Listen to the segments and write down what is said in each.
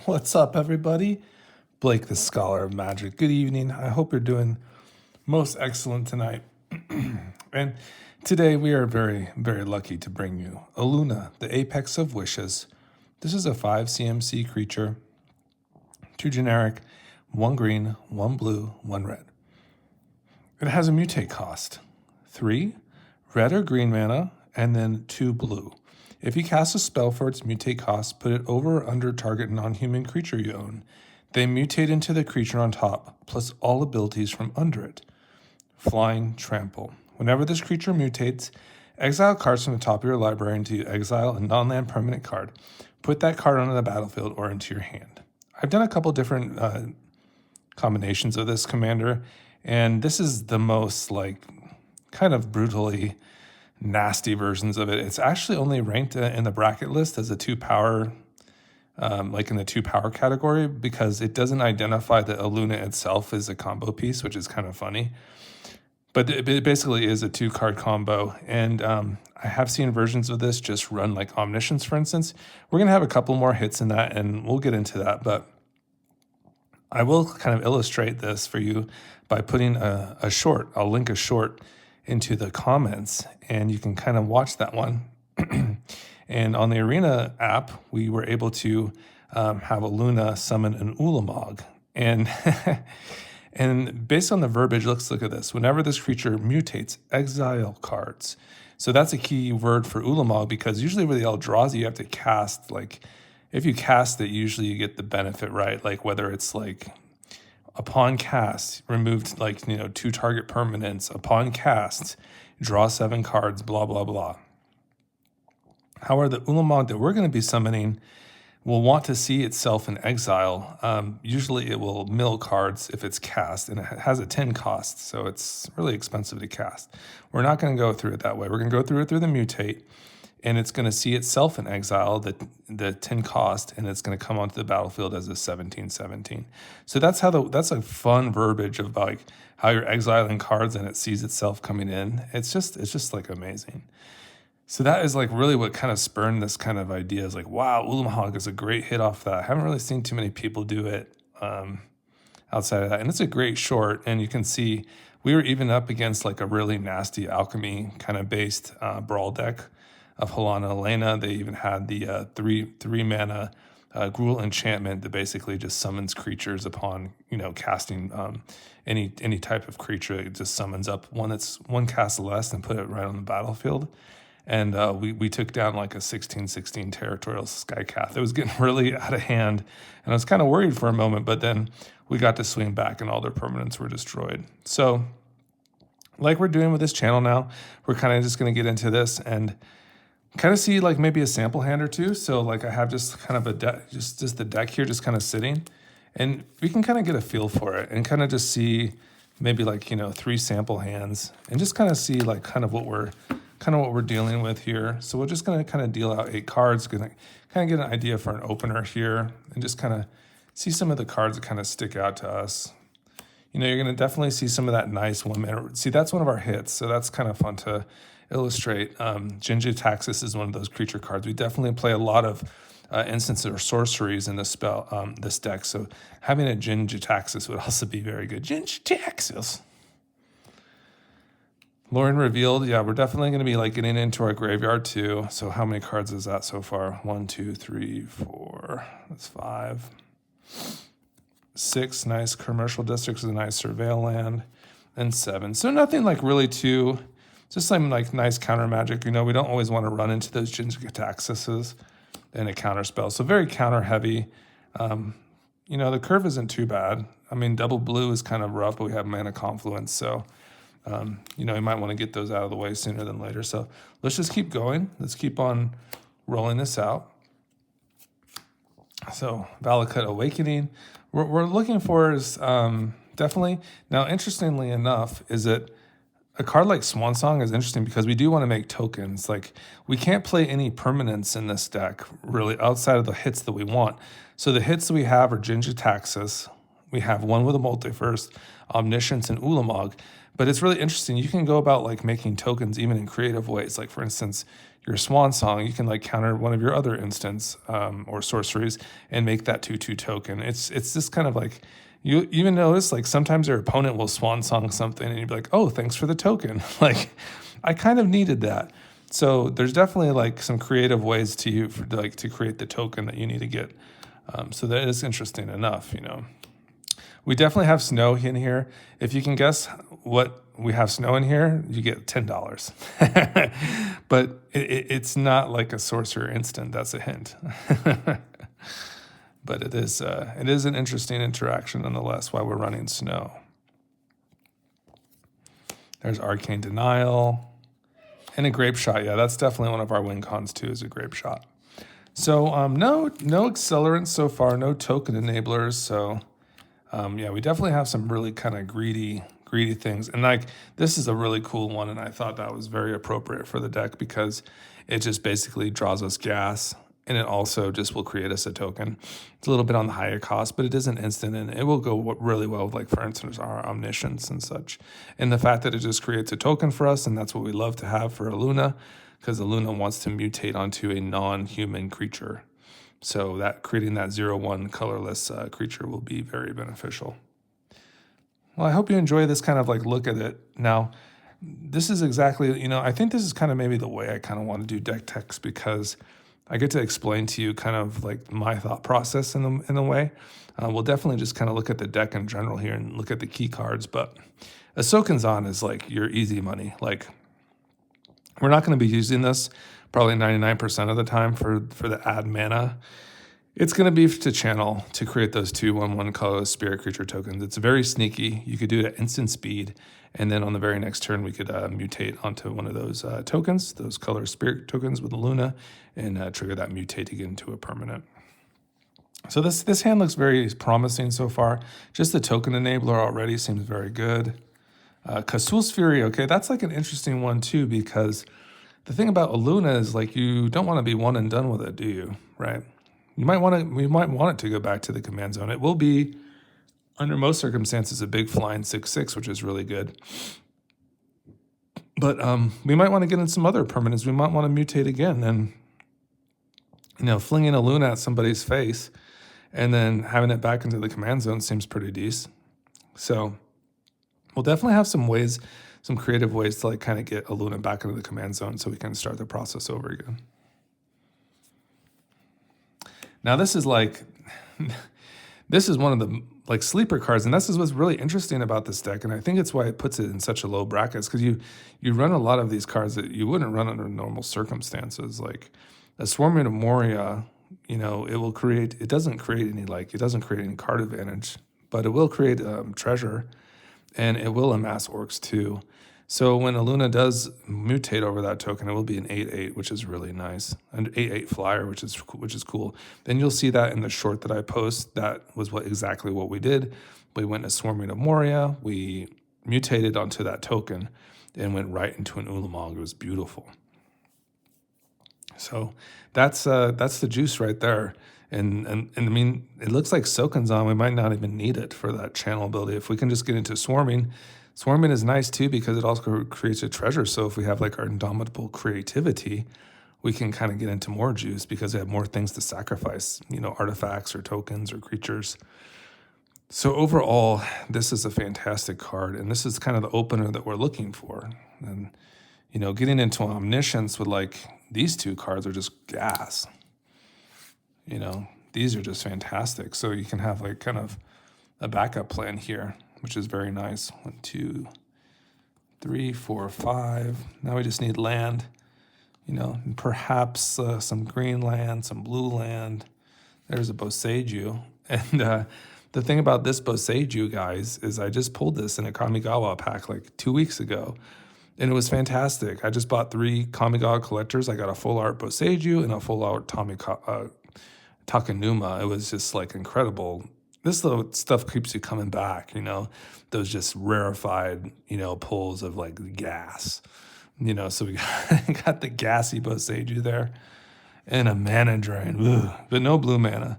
What's up, everybody? Blake, the Scholar of Magic. Good evening. I hope you're doing most excellent tonight. And today we are very, very lucky to bring you Illuna, the Apex of Wishes. This is a 5 CMC creature, 2 generic, 1 green, 1 blue, 1 red. It has a mutate cost, 3 red or green mana, and then 2 blue. If you cast a spell for its mutate cost, put it over or under target non-human creature you own. They mutate into the creature on top, plus all abilities from under it. Flying Trample. Whenever this creature mutates, exile cards from the top of your library until you exile a non-land permanent card. Put that card onto the battlefield or into your hand. I've done a couple different combinations of this commander, and this is the most kind of brutally nasty versions of it. It's actually only ranked in the bracket list as a 2 power, in the 2 power category, because it doesn't identify that Illuna itself is a combo piece, which is kind of funny. But it basically is a 2 card combo. And I have seen versions of this just run like Omniscience, for instance. We're going to have a couple more hits in that, and we'll get into that. But I will kind of illustrate this for you by putting a short. I'll link a short into the comments, and you can kind of watch that one. And on the Arena app, we were able to have Illuna summon an Ulamog. And and based on the verbiage, let's look at this. Whenever this creature mutates, exile cards. So that's a key word for Ulamog, because usually with the Eldrazi, you have to cast, if you cast it, usually you get the benefit, right? Like whether it's upon cast, removed 2 target permanents. Upon cast, draw 7 cards, blah, blah, blah. However, the Ulamog that we're going to be summoning will want to see itself in exile. Usually it will mill cards if it's cast, and it has a 10 cost, so it's really expensive to cast. We're not going to go through it that way. We're going to go through it through the mutate, and it's going to see itself in exile, the 10 cost, and it's going to come onto the battlefield as a 17/17. So that's a fun verbiage of how you're exiling cards and it sees itself coming in. It's just amazing. So that is really what kind of spurned this kind of idea, is wow, Ulamog is a great hit off that. I haven't really seen too many people do it outside of that. And it's a great short, and you can see we were even up against a really nasty alchemy kind of based brawl deck of Helena Elena. They even had the 3 mana Gruul enchantment that basically just summons creatures upon casting any type of creature. It just summons up one that's 1 cast less and put it right on the battlefield. And we took down a 16/16 territorial Skycath. It was getting really out of hand, and I was kind of worried for a moment, but then we got to swing back and all their permanents were destroyed. So like we're doing with this channel now, we're kind of just going to get into this and kind of see maybe a sample hand or two. So I have just kind of a deck, just the deck here, just kind of sitting, and we can kind of get a feel for it and kind of just see maybe 3 sample hands and just kind of see kind of what we're dealing with here. So we're just going to kind of deal out 8 cards, going to kind of get an idea for an opener here and just kind of see some of the cards that kind of stick out to us. You're going to definitely see some of that nice 1 mana. See, that's one of our hits, so that's kind of fun to illustrate. Jin-Gitaxias is one of those creature cards. We definitely play a lot of instances or sorceries in this deck, so having a Jin-Gitaxias would also be very good. Jin-Gitaxias. Lauren revealed, yeah, we're definitely going to be getting into our graveyard too. So how many cards is that so far? 1, 2, 3, 4. That's 5. 6 nice commercial districts with a nice surveil land, and 7. So nothing really too, just some nice counter magic. We don't always want to run into those Jin-Gitaxiases and a counter spell. So very counter heavy. The curve isn't too bad. I mean, double blue is kind of rough, but we have mana confluence, so you might want to get those out of the way sooner than later. So let's just keep going. Let's keep on rolling this out. So Valakut Awakening, we're looking for is definitely, now interestingly enough, is that a card like Swan Song is interesting because we do want to make tokens. We can't play any permanents in this deck really outside of the hits that we want. So the hits that we have are Jin-Gitaxias. We have one with a Multiverse, Omniscience, and Ulamog. But it's really interesting. You can go about like making tokens even in creative ways. Like for instance, your Swan Song, you can like counter one of your other instants or sorceries and make that 2/2 token. It's just kind of like, you even notice like sometimes your opponent will Swan Song something and you'd be like, oh, thanks for the token. Like I kind of needed that. So there's definitely like some creative ways to create the token that you need to get. So that is interesting enough, We definitely have snow in here. If you can guess what we have snow in here, you get $10. But it's not like a sorcerer instant. That's a hint. But it is an interesting interaction nonetheless while we're running snow. There's Arcane Denial and a Grape Shot. Yeah, that's definitely one of our win cons too, is a Grape Shot. So no accelerants so far, no token enablers. So yeah, we definitely have some really kind of greedy things. And like this is a really cool one, and I thought that was very appropriate for the deck because it just basically draws us gas, and it also just will create us a token. It's a little bit on the higher cost, but it is an instant, and it will go really well with, like, for instance, our Omniscience and such. And the fact that it just creates a token for us, and that's what we love to have for Illuna, because Illuna wants to mutate onto a non-human creature. So that creating that 0/1 colorless creature will be very beneficial. Well, I hope you enjoy this kind of like look at it. Now, this is exactly, I think this is kind of maybe the way I kind of want to do deck techs, because I get to explain to you kind of like my thought process in a way. We'll definitely just kind of look at the deck in general here and look at the key cards, but Ahsokan Zahn is like your easy money. Like, we're not going to be using this probably 99% of the time for the add mana. It's going to be to channel to create those 2/1/1 colorless spirit creature tokens. It's very sneaky. You could do it at instant speed, and then on the very next turn, we could mutate onto one of those tokens, those color spirit tokens with Illuna, and trigger that mutate to get into a permanent. So this hand looks very promising so far. Just the token enabler already seems very good. Kasul's Fury, okay, that's like an interesting one too, because the thing about Illuna is like you don't want to be one and done with it, do you? Right? We might want it to go back to the command zone. It will be, under most circumstances, a big flying 6/6, which is really good. But we might want to get in some other permanents. We might want to mutate again, and flinging Illuna at somebody's face and then having it back into the command zone seems pretty decent. So we'll definitely have some ways, some creative ways to like kind of get Illuna back into the command zone so we can start the process over again. Now this is one of the like sleeper cards, and this is what's really interesting about this deck, and I think it's why it puts it in such a low bracket, because you run a lot of these cards that you wouldn't run under normal circumstances. Like a Swarming of Moria, it doesn't create any card advantage, but it will create treasure, and it will amass orcs too. So when Illuna does mutate over that token, it will be an 8/8, which is really nice. An 8/8 flyer, which is cool. Then you'll see that in the short that I post. That was exactly what we did. We went to Swarming of Moria, we mutated onto that token, and went right into an Ulamog. It was beautiful. So that's the juice right there. And I mean, it looks like Ahsokan Zahn, we might not even need it for that channel ability. If we can just get into Swarming is nice too, because it also creates a treasure. So if we have like our indomitable creativity, we can kind of get into more juice because we have more things to sacrifice, artifacts or tokens or creatures. So overall, this is a fantastic card, and this is kind of the opener that we're looking for. And, getting into Omniscience with like these two cards are just gas. These are just fantastic. So you can have like kind of a backup plan here, which is very nice. 1, 2, 3, 4, 5. Now we just need land, perhaps some green land, some blue land. There's a Boseiju. And the thing about this Boseiju, guys, is I just pulled this in a Kamigawa pack like 2 weeks ago, and it was fantastic. I just bought 3 Kamigawa collectors. I got a full art Boseiju and a full art Takenuma. It was just like incredible. This little stuff keeps you coming back, those just rarefied, pulls of like gas, so we got the gassy Boseiju there and a mana drain, but no blue mana.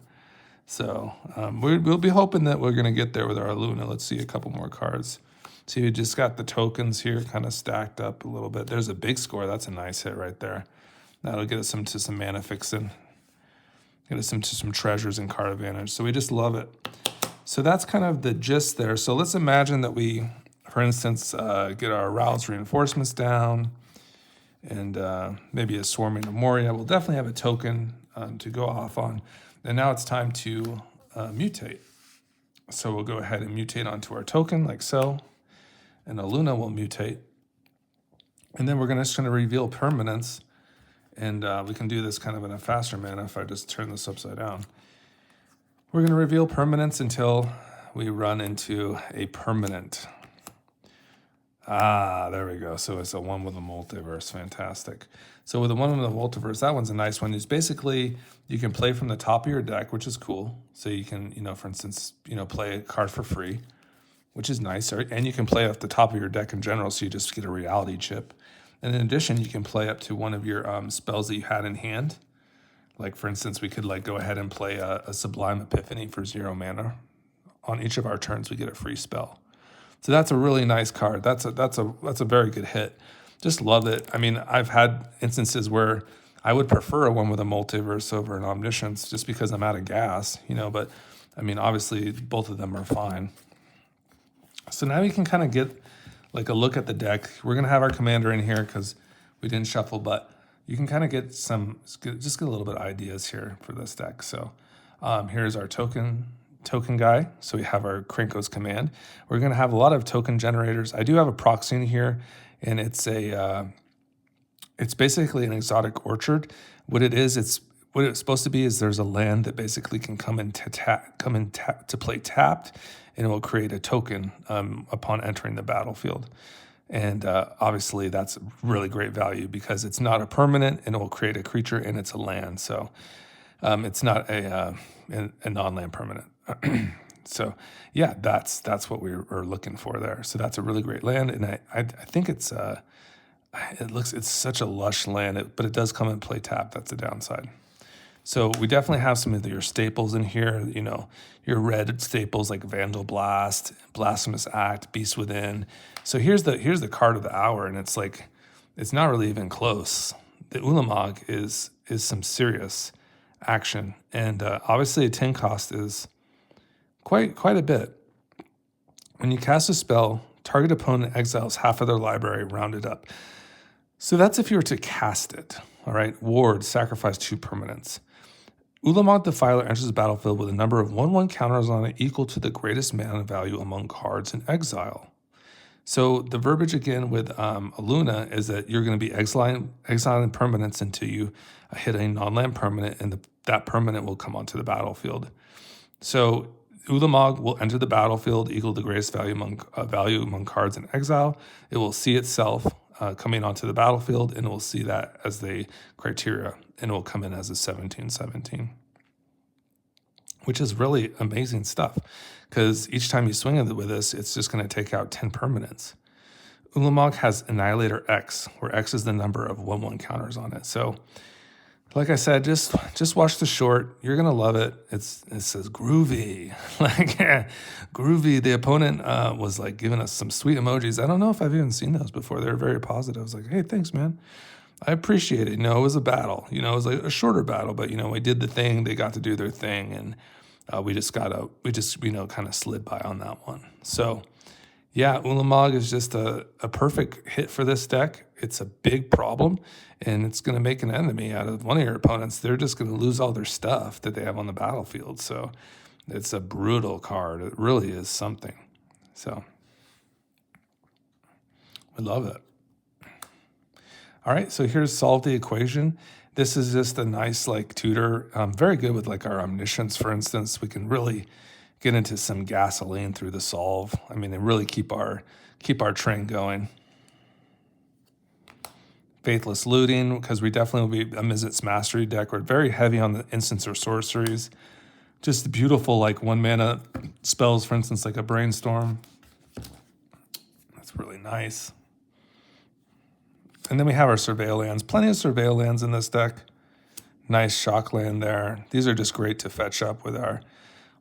So we'll be hoping that we're going to get there with our Illuna. Let's see a couple more cards. So you just got the tokens here kind of stacked up a little bit. There's a big score. That's a nice hit right there. That'll get us to some mana fixing. Get us into some treasures and card advantage. So we just love it. So that's kind of the gist there. So let's imagine that we, for instance, get our Aroused Reinforcements down and maybe a Swarming Memoria. We'll definitely have a token to go off on. And now it's time to mutate. So we'll go ahead and mutate onto our token like so. And Illuna will mutate. And then we're just going to reveal permanence. And we can do this kind of in a faster manner if I just turn this upside down. We're going to reveal permanence until we run into a permanent. There we go. So it's a one with a multiverse. Fantastic. So with the one with the multiverse, that one's a nice one. It's basically, you can play from the top of your deck, which is cool. So you can, for instance, play a card for free, which is nice. And you can play off the top of your deck in general, so you just get a reality chip. And in addition, you can play up to one of your spells that you had in hand. Like, for instance, we could go ahead and play a Sublime Epiphany for 0 mana. On each of our turns, we get a free spell. So that's a really nice card. That's a very good hit. Just love it. I mean, I've had instances where I would prefer a one with a multiverse over an omniscience just because I'm out of gas, But I mean, obviously, both of them are fine. So now we can kind of get a look at the deck. We're going to have our commander in here because we didn't shuffle, but you can kind of get just get a little bit of ideas here for this deck. So here's our token guy. So we have our Krenko's command. We're going to have a lot of token generators. I do have a proxy in here, and it's basically an exotic orchard. What it's supposed to be is there's a land that basically can come in to play tapped, and it will create a token upon entering the battlefield. And obviously that's really great value because it's not a permanent, and it will create a creature, and it's a land. So it's not a non-land permanent. So yeah, that's what we're looking for there. So that's a really great land, and I think it's such a lush land, but it does come and play tap. That's the downside. So we definitely have some of your staples in here, your red staples like Vandal Blast, Blasphemous Act, Beast Within. So here's the card of the hour, and it's not really even close. The Ulamog is some serious action, and obviously a 10 cost is quite a bit. When you cast a spell, target opponent exiles half of their library, rounded up. So that's if you were to cast it. All right, ward, sacrifice 2 permanents. Ulamog Defiler enters the battlefield with a number of 1/1 counters on it equal to the greatest mana value among cards in exile. So the verbiage again with Illuna is that you're going to be exiling permanents until you hit a non-land permanent, and that permanent will come onto the battlefield. So Ulamog will enter the battlefield equal to the greatest value among cards in exile. It will see itself coming onto the battlefield, and it will see that as the criteria, and it will come in as a 17/17, which is really amazing stuff because each time you swing it with this, it's just going to take out 10 permanents. Ulamog has Annihilator X, where X is the number of 1/1 counters on it. So like I said, just watch the short. You're going to love it. It says groovy. Groovy. The opponent was giving us some sweet emojis. I don't know if I've even seen those before. They're very positive. I was like, hey, thanks, man. I appreciate it. It was a battle. It was a shorter battle, but, we did the thing. They got to do their thing, and we just kind of slid by on that one. So, yeah, Ulamog is just a perfect hit for this deck. It's a big problem, and it's going to make an enemy out of one of your opponents. They're just going to lose all their stuff that they have on the battlefield. So it's a brutal card. It really is something. So we love it. All right, so here's Solve the Equation. This is just a nice tutor. Very good with our Omniscience, for instance. We can really get into some gasoline through the solve. I mean, and really keep our train going. Faithless Looting, because we definitely will be a Mizzet's Mastery deck. We're very heavy on the instants or sorceries. Just beautiful 1 mana spells, for instance, like a Brainstorm. That's really nice. And then we have our Surveil lands. Plenty of Surveil lands in this deck. Nice shock land there. These are just great to fetch up with our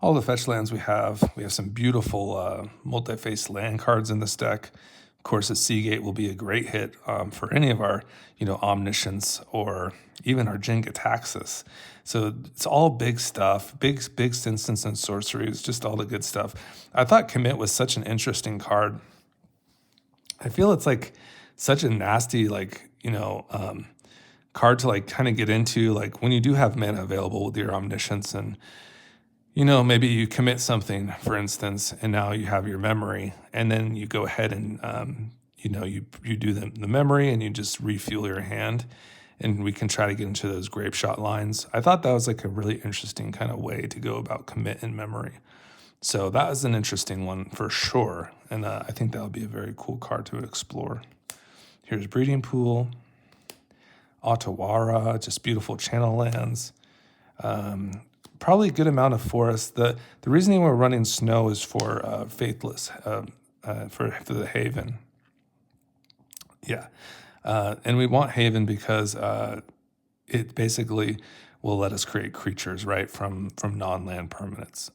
all the fetch lands we have. We have some beautiful multi-face land cards in this deck. Of course, a Seagate will be a great hit for any of our, Omniscience or even our Jin Gitaxias. So it's all big stuff, big instance and sorceries, just all the good stuff. I thought Commit was such an interesting card. I feel it's like such a nasty, card to kind of get into, when you do have mana available with your Omniscience and, maybe you commit something, for instance, and now you have your memory, and then you go ahead and, you do the memory and you just refuel your hand, and we can try to get into those grape shot lines. I thought that was a really interesting kind of way to go about commit in memory. So that was an interesting one for sure, and I think that would be a very cool card to explore. Here's Breeding Pool, Otawara, just beautiful channel lands. Probably a good amount of forest. The reasoning we're running snow is for Faithless, for the Haven. Yeah, and we want Haven because it basically will let us create creatures, right, from non-land permanents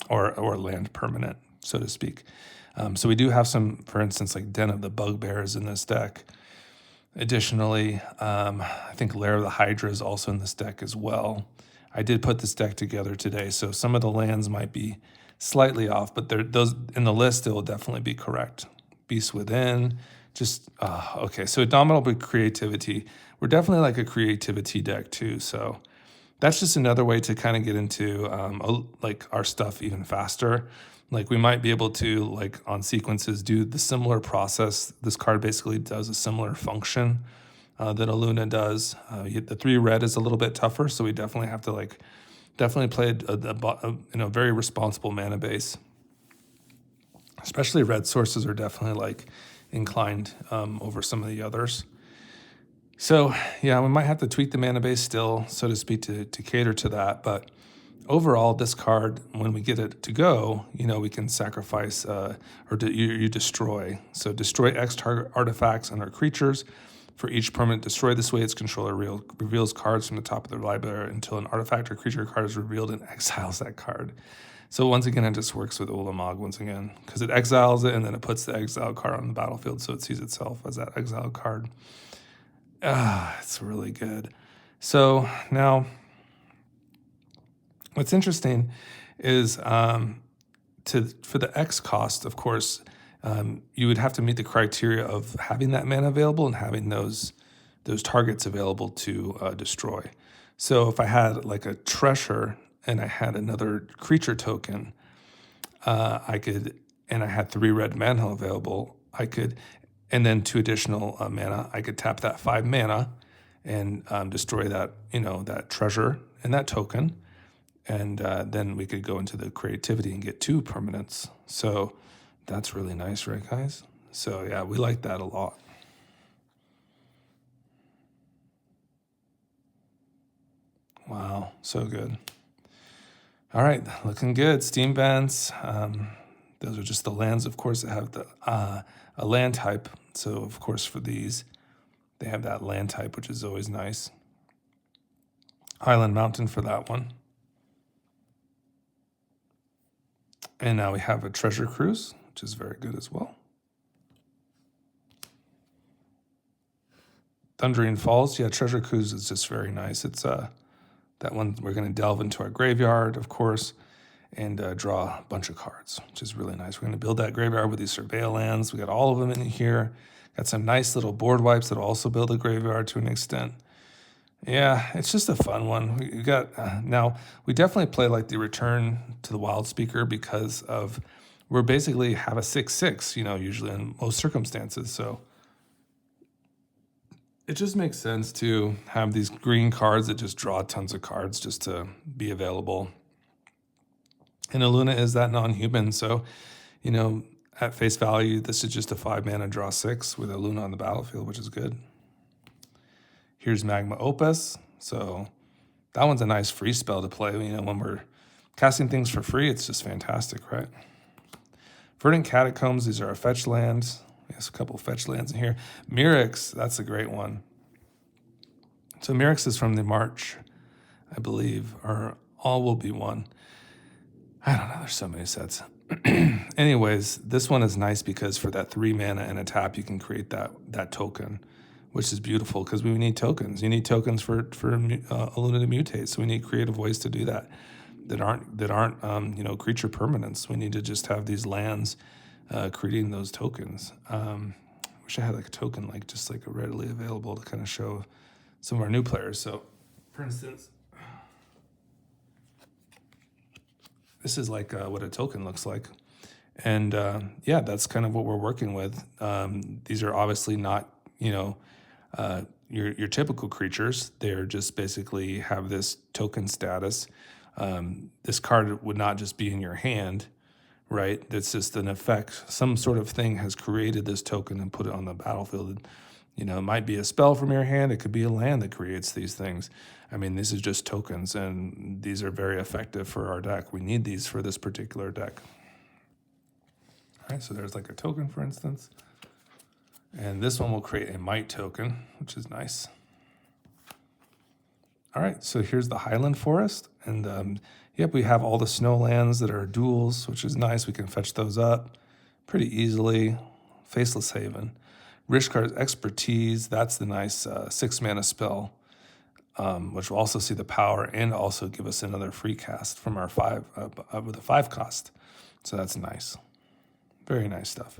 or land permanent, so to speak. So we do have some, for instance, like Den of the Bugbears in this deck. Additionally, I think Lair of the Hydra is also in this deck as well. I did put this deck together today, so some of the lands might be slightly off, but those in the list, it will definitely be correct. Beast Within, okay, so Indomitable Creativity. We're definitely like a creativity deck too, so that's just another way to kind of get into our stuff even faster. Like we might be able to, on sequences, do the similar process. This card basically does a similar function that Illuna does. The 3 red is a little bit tougher, so we definitely have to definitely play a very responsible mana base. Especially red sources are definitely inclined over some of the others. So yeah, we might have to tweak the mana base still, so to speak, to cater to that. But overall, this card, when we get it to go, we can sacrifice you destroy. So destroy X target artifacts and our creatures. For each permanent destroyed this way, its controller reveals cards from the top of their library until an artifact or creature card is revealed and exiles that card. So once again, it just works with Ulamog once again, because it exiles it and then it puts the exiled card on the battlefield, so it sees itself as that exiled card. It's really good. So now, what's interesting is for the X cost, of course, you would have to meet the criteria of having that mana available and having those targets available to destroy. So if I had a treasure and I had another creature token, I had 3 red mana available, and then 2 additional mana, I could tap that 5 mana and destroy that, that treasure and that token. And then we could go into the creativity and get 2 permanents. So that's really nice, right, guys? So yeah, we like that a lot. Wow, so good. All right, looking good. Steam Vents. Those are just the lands, of course, that have a land type. So, of course, for these, they have that land type, which is always nice. Highland Mountain for that one. And now we have a Treasure Cruise, which is very good as well. Thundering Falls. Yeah, Treasure Cruise is just very nice. It's that one we're going to delve into our graveyard, of course, and draw a bunch of cards, which is really nice. We're going to build that graveyard with these Surveil lands. We got all of them in here. Got some nice little board wipes that will also build a graveyard to an extent. Yeah, it's just a fun one. We got now we definitely play the Return to the Wild Speaker because we're basically have a 6/6, usually in most circumstances. So it just makes sense to have these green cards that just draw tons of cards just to be available. And Illuna is that non-human, so at face value, this is just a 5 mana draw 6 with Illuna on the battlefield, which is good. Here's Magma Opus. So that one's a nice free spell to play. When we're casting things for free, it's just fantastic, right? Verdant Catacombs, these are our fetch lands. There's a couple fetch lands in here. Mirrex, that's a great one. So Mirrex is from the March, I believe, or All Will Be One. I don't know, there's so many sets. Anyways, this one is nice because for that 3 mana and a tap, you can create that token, which is beautiful because we need tokens. You need tokens for Illuna to mutate, so we need creative ways to do that aren't creature permanents. We need to just have these lands creating those tokens. Wish I had like a token just readily available to kind of show some of our new players. So, for instance, this is like what a token looks like. And yeah, that's kind of what we're working with. These are obviously not, your typical creatures. They're just basically have this token status. This card would not just be in your hand, right? It's just an effect. Some sort of thing has created this token and put it on the battlefield. It might be a spell from your hand. It could be a land that creates these things. I mean, this is just tokens, and these are very effective for our deck. We need these for this particular deck. All right, so there's like a token, for instance. And this one will create a might token, which is nice. All right, so here's the Highland Forest. And yep, we have all the snowlands that are duals, which is nice. We can fetch those up pretty easily. Faceless Haven. Rishkar's Expertise, that's the nice 6 mana spell, which will also see the power and also give us another free cast from our 5 with a 5 cost. So that's nice. Very nice stuff.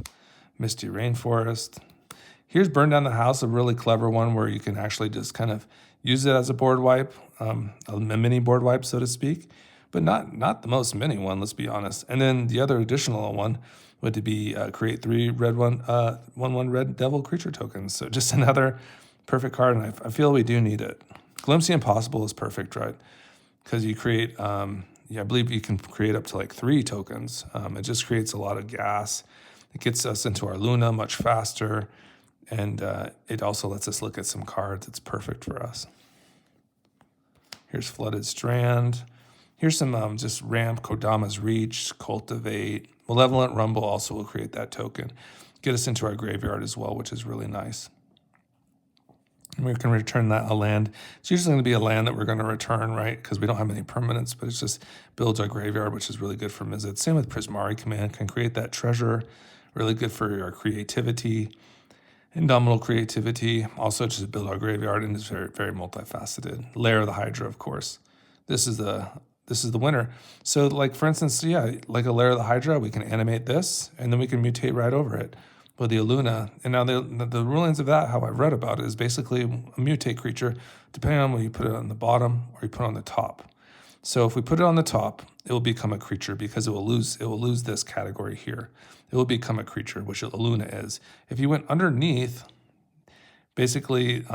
Misty Rainforest. Here's Burn Down the House, a really clever one where you can actually just kind of use it as a board wipe, a mini board wipe, so to speak, but not the most mini one, let's be honest. And then the other additional one would be create 3 red 1/1 red devil creature tokens. So just another perfect card, and I feel we do need it. Glimpse the Impossible is perfect, right? Because you create, I believe you can create up to like 3 tokens. It just creates a lot of gas. It gets us into our Luna much faster, and it also lets us look at some cards. It's perfect for us. Here's Flooded Strand. Here's some just ramp, Kodama's Reach, Cultivate. Malevolent Rumble also will create that token. Get us into our graveyard as well, which is really nice. And we can return that a land. It's usually going to be a land that we're going to return, right? Because we don't have any permanents, but it just builds our graveyard, which is really good for Mizzet. Same with Prismari Command. Can create that treasure. Really good for our creativity. Indomitable Creativity. Also just build our graveyard, and it's very, very multifaceted. Lair of the Hydra, of course. This is the winner. So like, for instance, like a Lair of the Hydra, we can animate this, and then we can mutate right over it with the Illuna. And now the rulings of that, how I've read about it, is basically a mutate creature, depending on whether you put it on the bottom or you put it on the top. So if we put it on the top, it will become a creature because it will lose this category here. It will become a creature, which Illuna is. If you went underneath, basically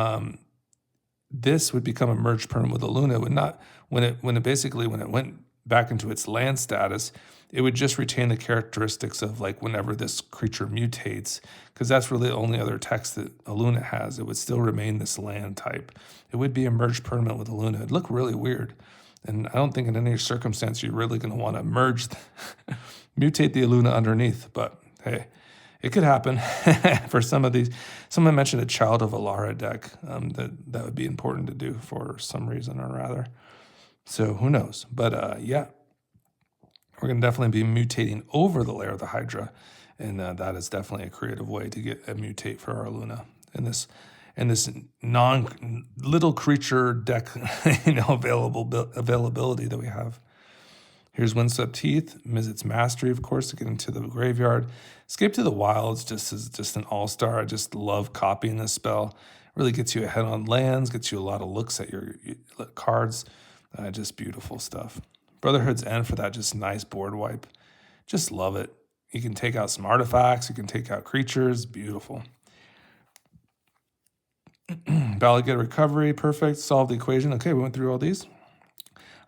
this would become a merged permanent with Illuna. It would not, when it went back into its land status, it would just retain the characteristics of like whenever this creature mutates, because that's really the only other text that Illuna has. It would still remain this land type. It would be a merged permanent with Illuna. It'd look really weird. And I don't think in any circumstance you're really going to want to mutate the Illuna underneath. But hey, it could happen for some of these. Someone mentioned a Child of Alara deck that would be important to do for some reason or rather. So who knows? But yeah, we're going to definitely be mutating over the Lair of the Hydra. And that is definitely a creative way to get a mutate for our Illuna. And this little creature deck, availability that we have. Here's Windswept Heath, Mizzet's Mastery, of course, to get into the graveyard. Escape to the Wilds is just an all-star. I just love copying this spell. It really gets you ahead on lands, gets you a lot of looks at your cards. Just beautiful stuff. Brotherhood's End for that just nice board wipe. Just love it. You can take out some artifacts. You can take out creatures. Beautiful. Validate Recovery, perfect. Solve the equation. Okay, we went through all these.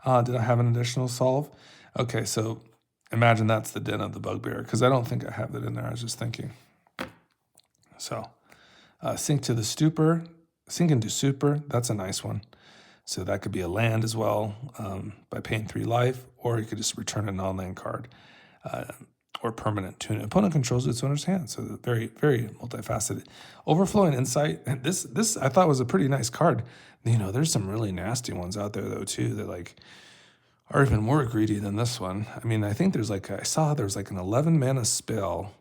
Did I have an additional solve? Okay, so imagine that's the Den of the Bugbear, because I don't think I have that in there. I was just thinking. So, Sink to the Stupor. Sink into Super, that's a nice one. So that could be a land as well by paying 3 life, or you could just return a non-land card or permanent to an opponent controls its owner's hand. So very, very multifaceted. Overflowing Insight. This I thought was a pretty nice card. There's some really nasty ones out there though too that like are even more greedy than this one. I mean, I think I saw there's like an 11 mana spell,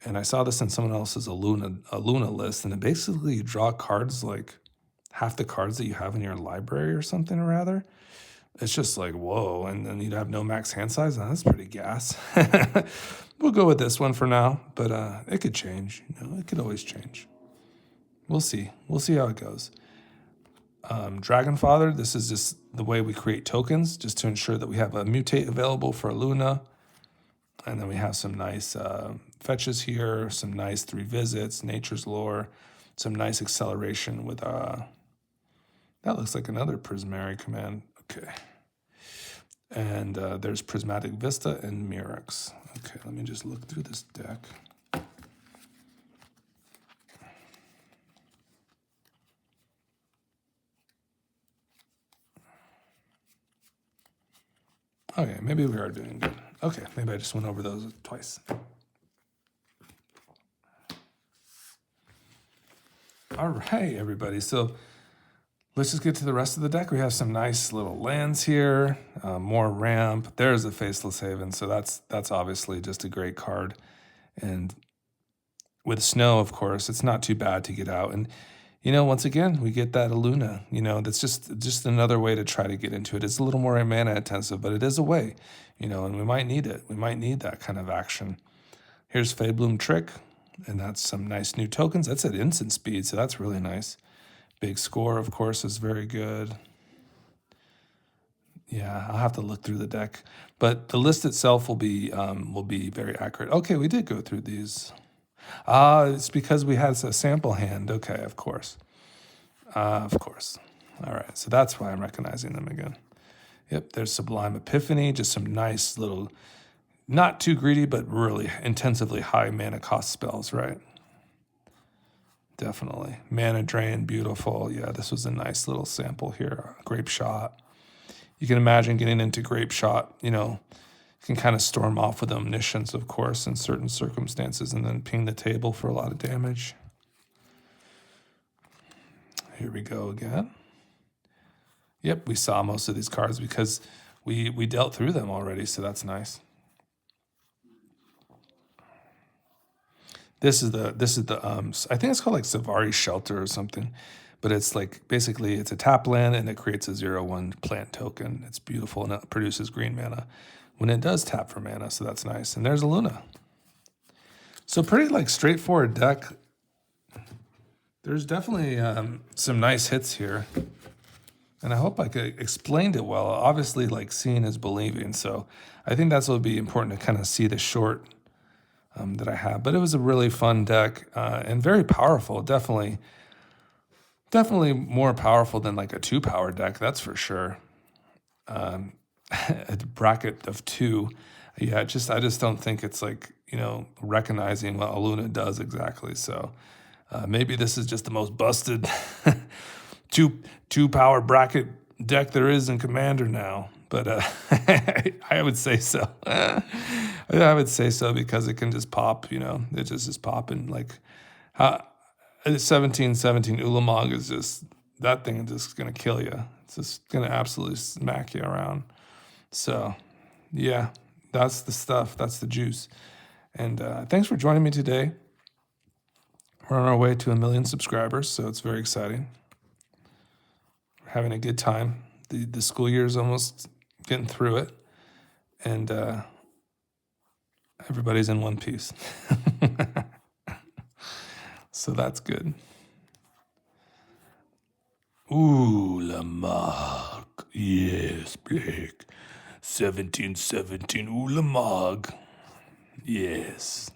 and I saw this in someone else's Illuna list, and basically you draw cards like half the cards that you have in your library or something or rather. It's just like, whoa, and then you'd have no max hand size. That's pretty gas. We'll go with this one for now, but it could change. It could always change. We'll see. We'll see how it goes. Dragonfather, this is just the way we create tokens, just to ensure that we have a mutate available for Illuna. And then we have some nice fetches here, some nice 3 visits, nature's lore, some nice acceleration with, that looks like another Prismari command. Okay. And there's Prismatic Vista and Mirrex. Okay, let me just look through this deck. Okay, maybe we are doing good. Okay, maybe I just went over those twice. All right, everybody. So let's just get to the rest of the deck. We have some nice little lands here, more ramp. There's a Faceless Haven, so that's obviously just a great card. And with snow, of course, it's not too bad to get out. And once again, we get that Illuna. That's just another way to try to get into it. It's a little more mana intensive, but it is a way. And we might need it. We might need that kind of action. Here's Fadebloom Trick, and that's some nice new tokens. That's at instant speed, so that's really nice. Big Score, of course, is very good. Yeah, I'll have to look through the deck, but the list itself will be very accurate. Okay, we did go through these. It's because we had a sample hand. Okay, of course. All right, so that's why I'm recognizing them again. Yep, there's Sublime Epiphany, just some nice little, not too greedy, but really intensively high mana cost spells, right? Definitely. Mana Drain, beautiful. Yeah, this was a nice little sample here. Grape Shot. You can imagine getting into Grape Shot, can kind of storm off with Omniscience, of course, in certain circumstances, and then ping the table for a lot of damage. Here we go again. Yep, we saw most of these cards because we dealt through them already, so that's nice. This is the I think it's called like Savari Shelter or something, but it's like basically it's a tap land and it creates a 0/1 plant token. It's beautiful and it produces green mana when it does tap for mana, so that's nice. And there's Illuna. So pretty like straightforward deck. There's definitely some nice hits here, and I hope I could explained it well. Obviously, like seeing is believing, so I think that's what would be important to kind of see the short that I have. But it was a really fun deck and very powerful. Definitely more powerful than like a 2-power deck, that's for sure. A bracket of 2. Yeah, I just don't think it's like, recognizing what Illuna does exactly. So maybe this is just the most busted 2-power bracket deck there is in Commander now. But I would say so. I would say so because it can just pop, it just is popping. Like 17/17 Ulamog is just, that thing is just going to kill you. It's just going to absolutely smack you around. So, yeah, that's the stuff. That's the juice. And thanks for joining me today. We're on our way to 1 million subscribers, so it's very exciting. We're having a good time. The school year is almost getting through it, and everybody's in one piece. So that's good. Ulamog. Yes, Blake. 17/17 Ulamog. Yes.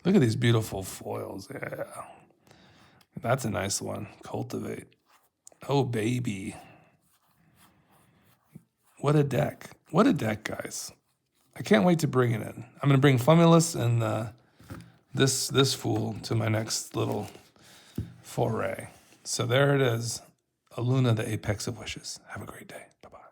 Look at these beautiful foils. Yeah. That's a nice one. Cultivate. Oh, baby. What a deck. What a deck, guys. I can't wait to bring it in. I'm going to bring Fumulus and this fool to my next little foray. So there it is. Illuna, the apex of wishes. Have a great day. Bye-bye.